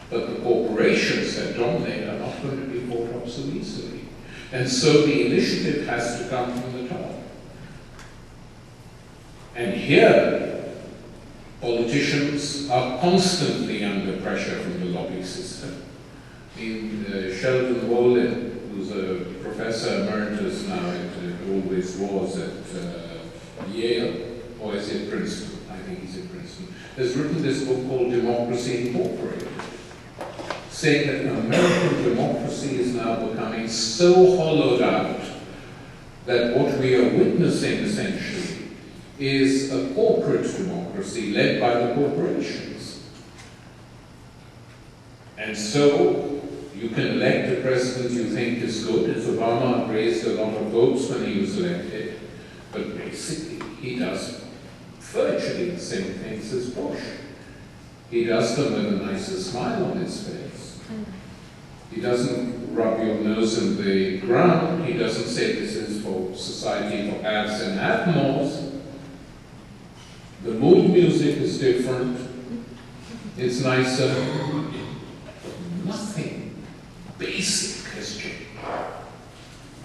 but the corporations that dominate are not going to be fought off so easily. And so the initiative has to come from the top. And here, politicians are constantly under pressure from the lobby system. I mean, Sheldon Wolin, who's a professor emeritus now, always was at Yale, or is it Princeton? I think he's at Princeton, has written this book called Democracy Incorporated, saying that American democracy is now becoming so hollowed out that what we are witnessing essentially is a corporate democracy led by the corporations. And so you can elect a president you think is good, as Obama raised a lot of votes when he was elected, but basically he does virtually the same things as Bush. He does them with a nicer smile on his face. He doesn't rub your nose in the ground. He doesn't say this is for society for haves and have-mores. The mood music is different. It's nicer. Nothing basic has changed,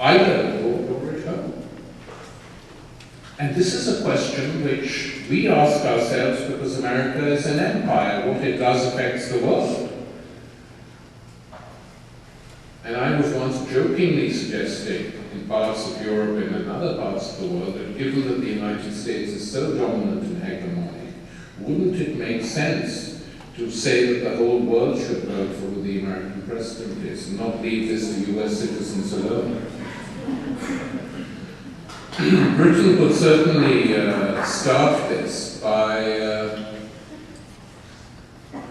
either abroad or at home. And this is a question which we ask ourselves because America is an empire. What it does affects the world. And I was once jokingly suggesting in parts of Europe and in other parts of the world that given that the United States is so dominant and hegemonic, wouldn't it make sense to say that the whole world should vote for who the American president is and not leave this to US citizens alone? Britain could certainly start this by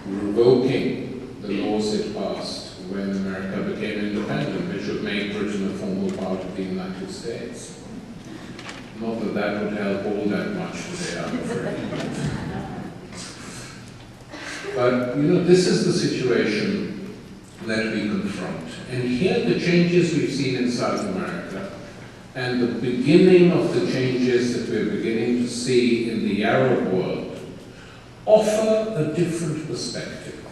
revoking the laws it passed when America became independent, which would make Britain a formal part of the United States. Not that that would help all that much today, I'm afraid. But, you know, this is the situation that we confront. And here the changes we've seen in South America and the beginning of the changes that we're beginning to see in the Arab world offer a different perspective.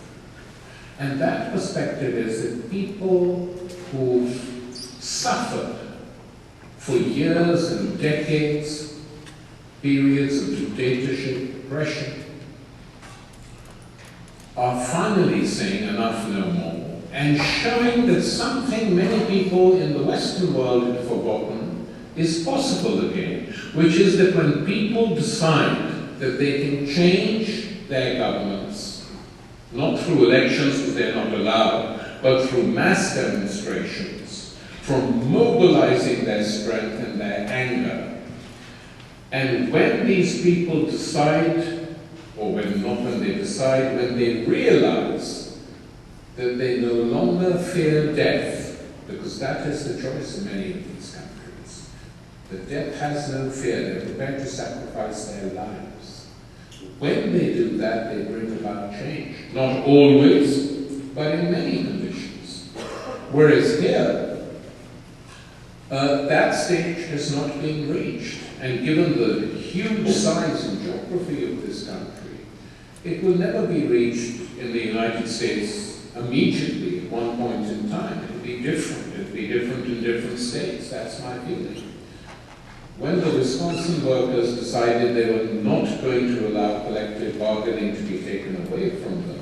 And that perspective is that people who've suffered for years and decades, periods of dictatorship, oppression, are finally saying enough no more, and showing that something many people in the Western world had forgotten is possible again, which is that when people decide that they can change their governments, not through elections because they're not allowed, but through mass demonstrations, from mobilizing their strength and their anger. And when these people decide, or when they decide, when they realize that they no longer fear death, because that is the choice in many of these countries. That death has no fear, they're prepared to sacrifice their lives. When they do that, they bring about change. Not always, but in many conditions. Whereas here, that stage has not been reached. And given the huge size and geography of this country, it will never be reached in the United States immediately at one point in time. It will be different. It will be different in different states. That's my feeling. When the Wisconsin workers decided they were not going to allow collective bargaining to be taken away from them,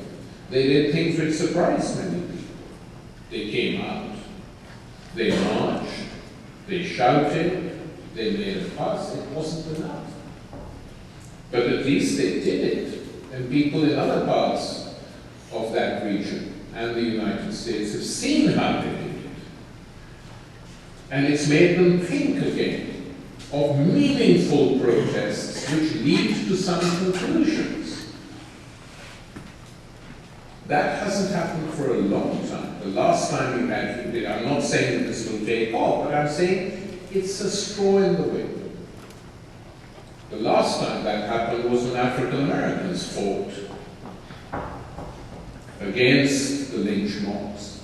they did things which surprised many people. They came out, they marched, they shouted, they made a fuss. It wasn't enough. But at least they did it. And people in other parts of that region and the United States have seen how they did it. And it's made them think again of meaningful protests which lead to some conclusions. That hasn't happened for a long time. The last time we had it, I'm not saying that this will take off, but I'm saying it's a straw in the wind. The last time that happened was when African Americans fought against the lynch mobs,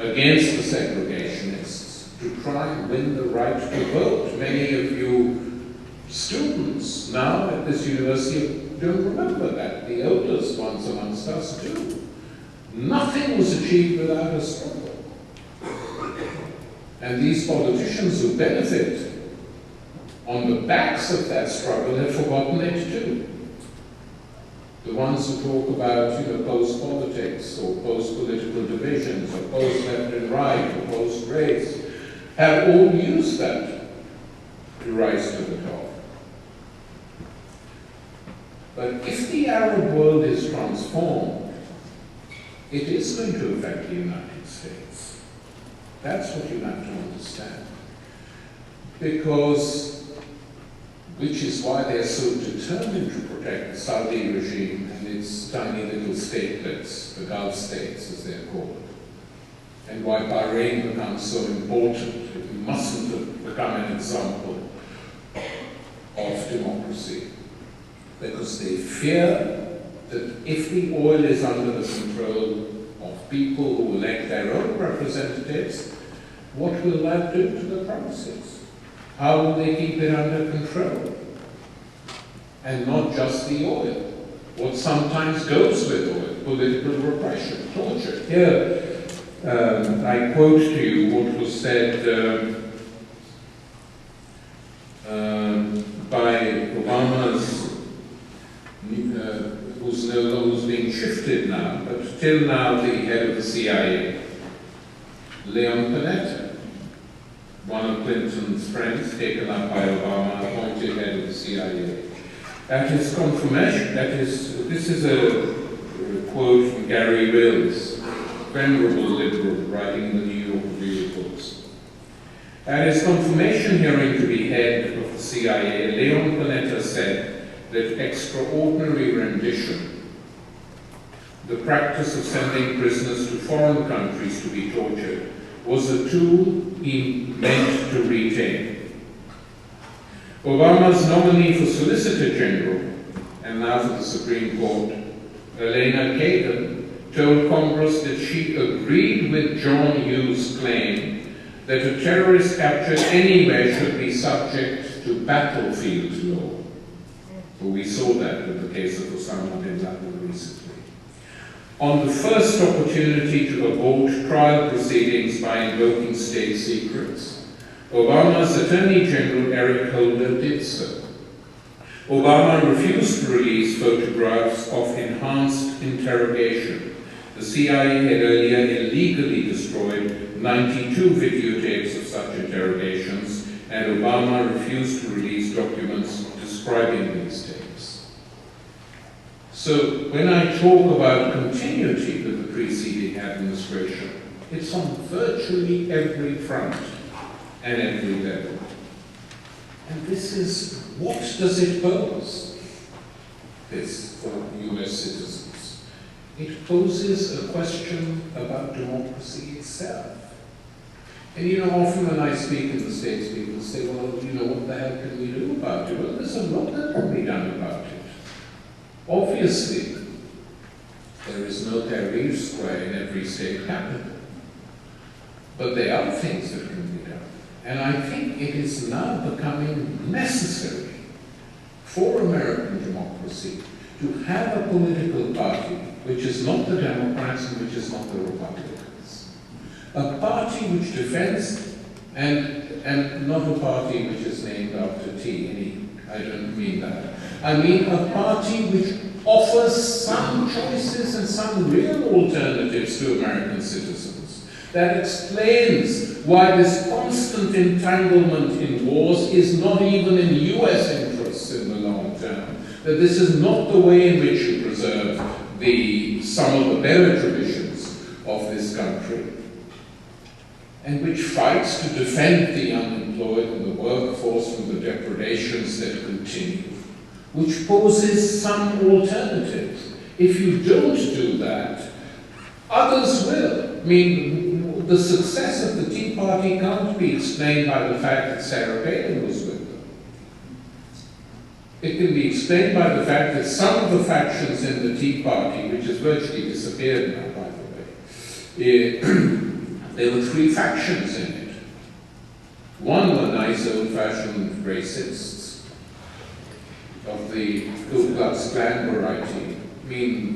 against the segregationists, to try and win the right to vote. Many of you students now at this university don't remember that. The oldest ones amongst us do. Nothing was achieved without a struggle. And these politicians who benefit on the backs of that struggle have forgotten it too. The ones who talk about, post-politics or post-political divisions or post-left and right or post-race have all used that to rise to the top. But if the Arab world is transformed, it is going to affect the United States. That's what you have to understand. Which is why they're so determined to protect the Saudi regime and its tiny little statelets, the Gulf states as they're called, and why Bahrain becomes so important. It mustn't have become an example of democracy, because they fear that if the oil is under the control of people who elect their own representatives, what will that do to the process? How will they keep it under control? And not just the oil. What sometimes goes with oil, political repression, torture. Here, I quote to you what was said by Obama's, who's being shifted now, but till now the head of the CIA, Leon Panetta. One of Clinton's friends, taken up by Obama, appointed head of the CIA. At his confirmation, this is a quote from Gary Wills, venerable liberal, writing in the New York Review of Books. At his confirmation hearing to be head of the CIA, Leon Panetta said that extraordinary rendition, the practice of sending prisoners to foreign countries to be tortured, was a tool he meant to retain. Obama's nominee for Solicitor General, and now for the Supreme Court, Elena Kagan, told Congress that she agreed with John Hughes' claim that a terrorist captured anywhere should be subject to battlefield law. Well, we saw that with the case of Osama bin Laden recently. On the first opportunity to abort trial proceedings by invoking state secrets, Obama's Attorney General Eric Holder did so. Obama refused to release photographs of enhanced interrogation. The CIA had earlier illegally destroyed 92 videotapes of such interrogations, and Obama refused to release documents describing these tapes. So when I talk about continuity with the preceding administration, it's on virtually every front and every level. And this is, what does it pose? This for US citizens. It poses a question about democracy itself. And often when I speak in the States, people say, well, what the hell can we do about it? Well, there's a lot that can be done about it. Obviously, there is no Tahrir Square in every state capital. But there are things that can be done. And I think it is now becoming necessary for American democracy to have a political party which is not the Democrats and which is not the Republicans. A party which defends, and not a party which is named after tea. I don't mean that. I mean a party which offers some choices and some real alternatives to American citizens. That explains why this constant entanglement in wars is not even in US interests in the long term. That this is not the way in which you preserve some of the better traditions of this country, and which fights to defend the unemployed and the workforce from the depredations that continue, which poses some alternatives. If you don't do that, others will. I mean, the success of the Tea Party can't be explained by the fact that Sarah Palin was with them. It can be explained by the fact that some of the factions in the Tea Party, which has virtually disappeared now, by the way, there were 3 factions in it. One were nice old-fashioned racists, of the Ku Klux Klan variety mean,